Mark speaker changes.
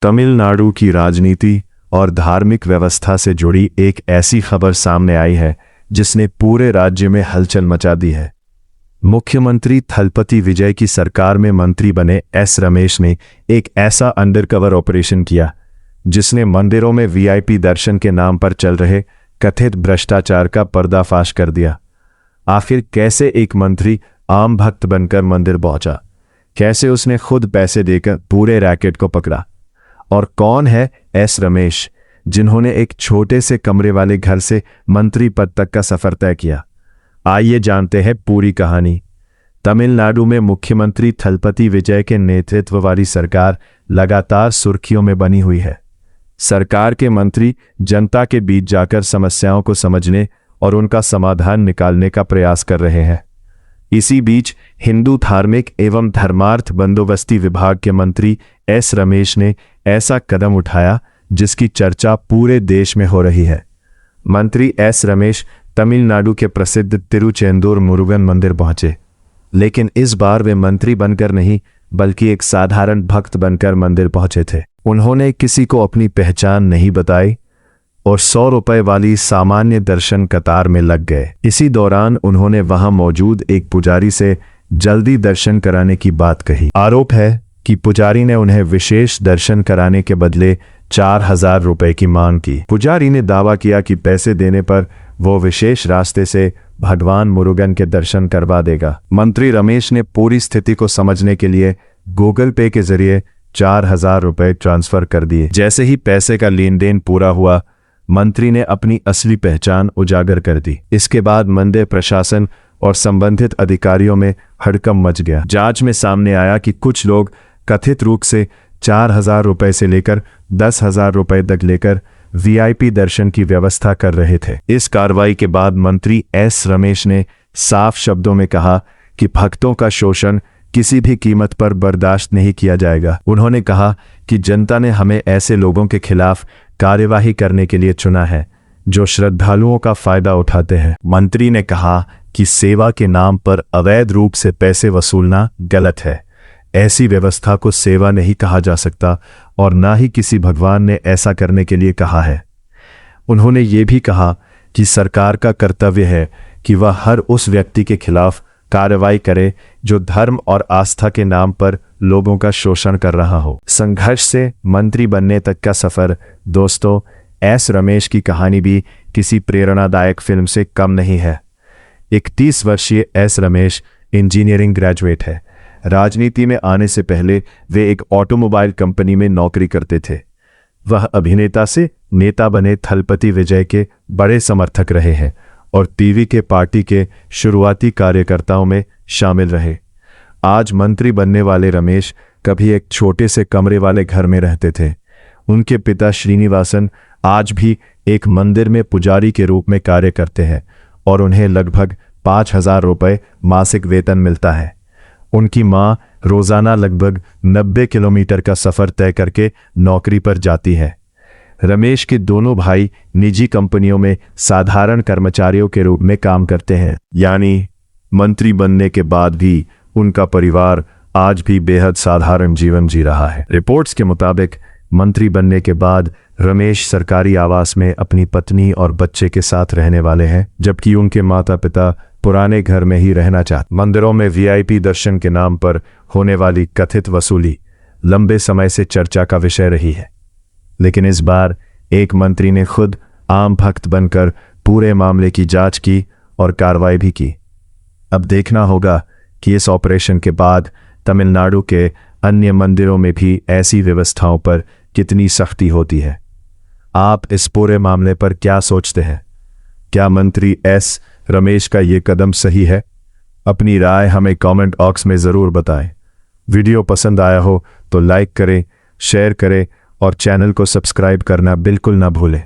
Speaker 1: तमिलनाडु की राजनीति और धार्मिक व्यवस्था से जुड़ी एक ऐसी खबर सामने आई है जिसने पूरे राज्य में हलचल मचा दी है। मुख्यमंत्री थलपति विजय की सरकार में मंत्री बने एस रमेश ने एक ऐसा अंडरकवर ऑपरेशन किया जिसने मंदिरों में वीआईपी दर्शन के नाम पर चल रहे कथित भ्रष्टाचार का पर्दाफाश कर दिया। आखिर कैसे एक मंत्री आम भक्त बनकर मंदिर पहुंचा, कैसे उसने खुद पैसे देकर पूरे रैकेट को पकड़ा, और कौन है एस रमेश जिन्होंने एक छोटे से कमरे वाले घर से मंत्री पद तक का सफर तय किया। आइए जानते हैं पूरी कहानी। तमिलनाडु में मुख्यमंत्री थलपति विजय के नेतृत्व वाली सरकार लगातार सुर्खियों में बनी हुई है। सरकार के मंत्री जनता के बीच जाकर समस्याओं को समझने और उनका समाधान निकालने का प्रयास कर रहे हैं। इसी बीच हिंदू धार्मिक एवं धर्मार्थ बंदोबस्ती विभाग के मंत्री एस रमेश ने ऐसा कदम उठाया जिसकी चर्चा पूरे देश में हो रही है। मंत्री एस रमेश तमिलनाडु के प्रसिद्ध तिरुचेंदूर मुरुगन मंदिर पहुंचे, लेकिन इस बार वे मंत्री बनकर नहीं बल्कि एक साधारण भक्त बनकर मंदिर पहुंचे थे। उन्होंने किसी को अपनी पहचान नहीं बताई और 100 रुपए वाली सामान्य दर्शन कतार में लग गए। इसी दौरान उन्होंने वहां मौजूद एक पुजारी से जल्दी दर्शन कराने की बात कही। आरोप है कि पुजारी ने उन्हें विशेष दर्शन कराने के बदले 4000 रुपए की मांग की। पुजारी ने दावा किया कि पैसे देने पर वो विशेष रास्ते से भगवान मुरुगन के दर्शन करवा देगा। मंत्री रमेश ने पूरी स्थिति को समझने के लिए गूगल पे के जरिए 4000 रुपए ट्रांसफर कर दिए। जैसे ही पैसे का लेन देन पूरा हुआ, मंत्री ने अपनी असली पहचान उजागर कर दी। इसके बाद मंदिर प्रशासन और संबंधित अधिकारियों में हड़कंप मच गया। जांच में सामने आया कि कुछ लोग कथित रूप से 4000 रुपए से लेकर 10,000 रुपए तक लेकर वीआईपी दर्शन की व्यवस्था कर रहे थे। इस कार्रवाई के बाद मंत्री एस रमेश ने साफ शब्दों में कहा कि भक्तों का शोषण किसी भी कीमत पर बर्दाश्त नहीं किया जाएगा। उन्होंने कहा कि जनता ने हमें ऐसे लोगों के खिलाफ कार्यवाही करने के लिए चुना है जो श्रद्धालुओं का फायदा उठाते हैं। मंत्री ने कहा कि सेवा के नाम पर अवैध रूप से पैसे वसूलना गलत है। ऐसी व्यवस्था को सेवा नहीं कहा जा सकता और ना ही किसी भगवान ने ऐसा करने के लिए कहा है। उन्होंने ये भी कहा कि सरकार का कर्तव्य है कि वह हर उस व्यक्ति के खिलाफ कार्रवाई करे जो धर्म और आस्था के नाम पर लोगों का शोषण कर रहा हो। संघर्ष से मंत्री बनने तक का सफर। दोस्तों, एस रमेश की कहानी भी किसी प्रेरणादायक फिल्म से कम नहीं है। 31 वर्षीय एस रमेश इंजीनियरिंग ग्रेजुएट है। राजनीति में आने से पहले वे एक ऑटोमोबाइल कंपनी में नौकरी करते थे। वह अभिनेता से नेता बने थलपति विजय के बड़े समर्थक रहे हैं और टीवी के पार्टी के शुरुआती कार्यकर्ताओं में शामिल रहे। आज मंत्री बनने वाले रमेश कभी एक छोटे से कमरे वाले घर में रहते थे। उनके पिता श्रीनिवासन आज भी एक मंदिर में पुजारी के रूप में कार्य करते हैं और उन्हें लगभग 5000 रुपए मासिक वेतन मिलता है। उनकी मां रोजाना लगभग 90 किलोमीटर का सफर तय करके नौकरी पर जाती है। रमेश के दोनों भाई निजी कंपनियों में साधारण कर्मचारियों के रूप में काम करते हैं। यानी मंत्री बनने के बाद भी उनका परिवार आज भी बेहद साधारण जीवन जी रहा है। रिपोर्ट्स के मुताबिक मंत्री बनने के बाद रमेश सरकारी आवास में अपनी पत्नी और बच्चे के साथ रहने वाले हैं, जबकि उनके माता पिता पुराने घर में ही रहना चाहते। मंदिरों में वीआईपी दर्शन के नाम पर होने वाली कथित वसूली लंबे समय से चर्चा का विषय रही है, लेकिन इस बार एक मंत्री ने खुद आम भक्त बनकर पूरे मामले की जांच की और कार्रवाई भी की। अब देखना होगा कि इस ऑपरेशन के बाद तमिलनाडु के अन्य मंदिरों में भी ऐसी व्यवस्थाओं पर कितनी सख्ती होती है। आप इस पूरे मामले पर क्या सोचते हैं? क्या मंत्री एस रमेश का ये कदम सही है? अपनी राय हमें कमेंट बॉक्स में ज़रूर बताएं। वीडियो पसंद आया हो तो लाइक करें, शेयर करें और चैनल को सब्सक्राइब करना बिल्कुल ना भूलें।